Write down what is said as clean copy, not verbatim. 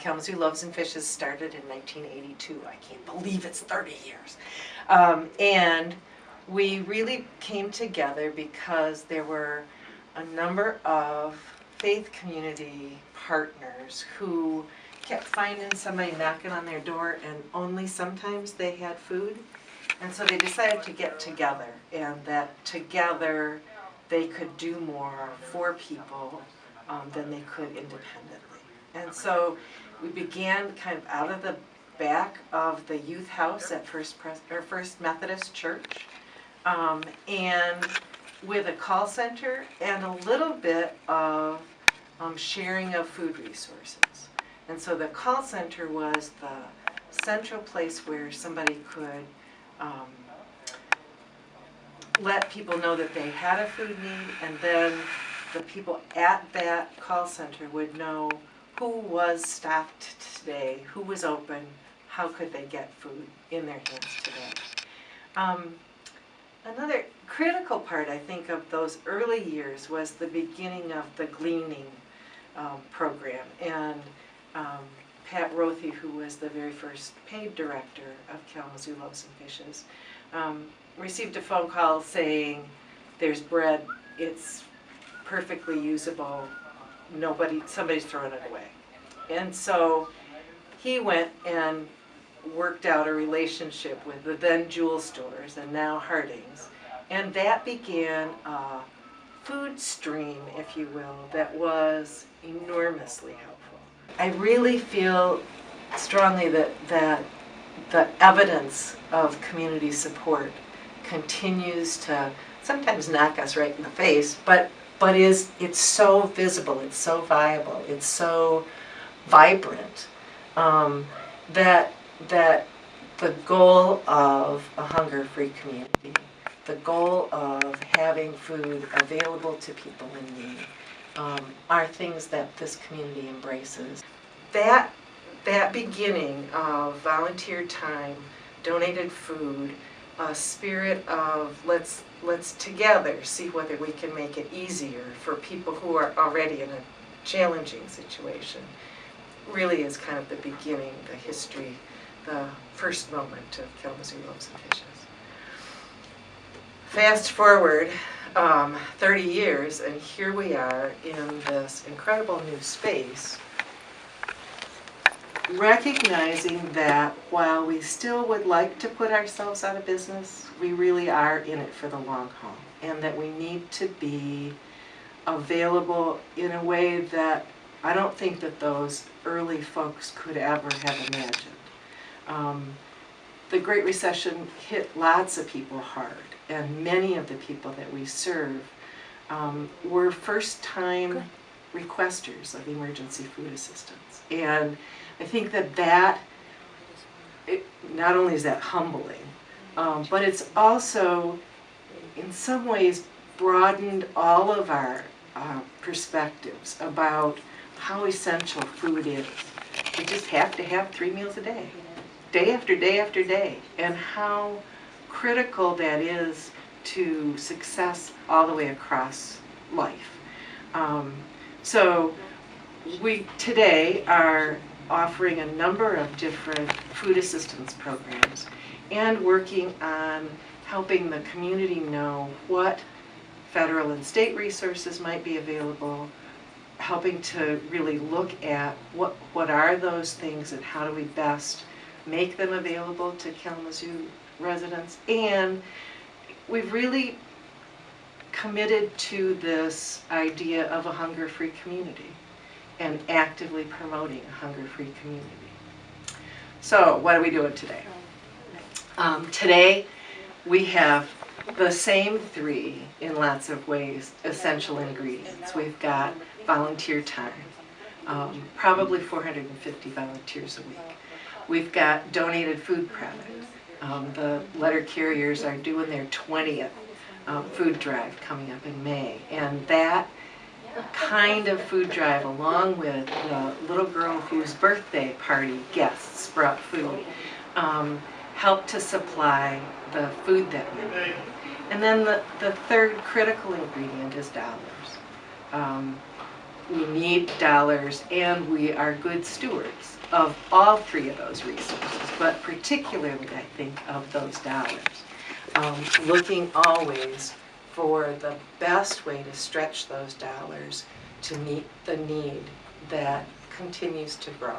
Kalamazoo Loaves and Fishes started in 1982. I can't believe it's 30 years. And we really came together because there were a number of faith community partners who kept finding somebody knocking on their door and only sometimes they had food. And so they decided to get together, and that together they could do more for people than they could independently. And so we began kind of out of the back of the youth house at First Methodist Church, and with a call center and a little bit of sharing of food resources. And so the call center was the central place where somebody could let people know that they had a food need, and then the people at that call center would know who was staffed today, who was open, how could they get food in their hands today. Another critical part, I think, of those early years was the beginning of the gleaning program. And Pat Rothy, who was the very first paid director of Kalamazoo Loaves and Fishes, received a phone call saying, there's bread, it's perfectly usable, somebody's throwing it away. And so he went and worked out a relationship with the then Jewel Stores and now Harding's, and that began a food stream, if you will, that was enormously helpful. I really feel strongly that the evidence of community support continues to sometimes knock us right in the face, but it's so visible, it's so viable, it's so vibrant, that the goal of a hunger-free community, the goal of having food available to people in need, are things that this community embraces. That beginning of volunteer time, donated food, a spirit of let's together see whether we can make it easier for people who are already in a challenging situation, really is kind of the beginning, the history, the first moment of Kalamazoo Loaves and Fishes. Fast forward 30 years, and here we are in this incredible new space, recognizing that while we still would like to put ourselves out of business, we really are in it for the long haul, and that we need to be available in a way that I don't think that those early folks could ever have imagined. The Great Recession hit lots of people hard, and many of the people that we serve were first-time requesters of emergency food assistance. And I think that not only is that humbling, but it's also in some ways broadened all of our perspectives about how essential food is. We just have to have 3 meals a day, day after day after day, and how critical that is to success all the way across life. So we today are offering a number of different food assistance programs and working on helping the community know what federal and state resources might be available, helping to really look at what are those things and how do we best make them available to Kalamazoo residents. And we've really committed to this idea of a hunger-free community and actively promoting a hunger-free community. So what are we doing today? Today we have the same 3, in lots of ways, essential ingredients. We've got volunteer time, probably 450 volunteers a week. We've got donated food products. The letter carriers are doing their 20th food drive coming up in May, and that kind of food drive, along with the little girl whose birthday party guests brought food, helped to supply the food that we need. And then the third critical ingredient is dollars. we need dollars, and we are good stewards of all three of those resources, but particularly, I think, of those dollars. Looking always for the best way to stretch those dollars to meet the need that continues to grow.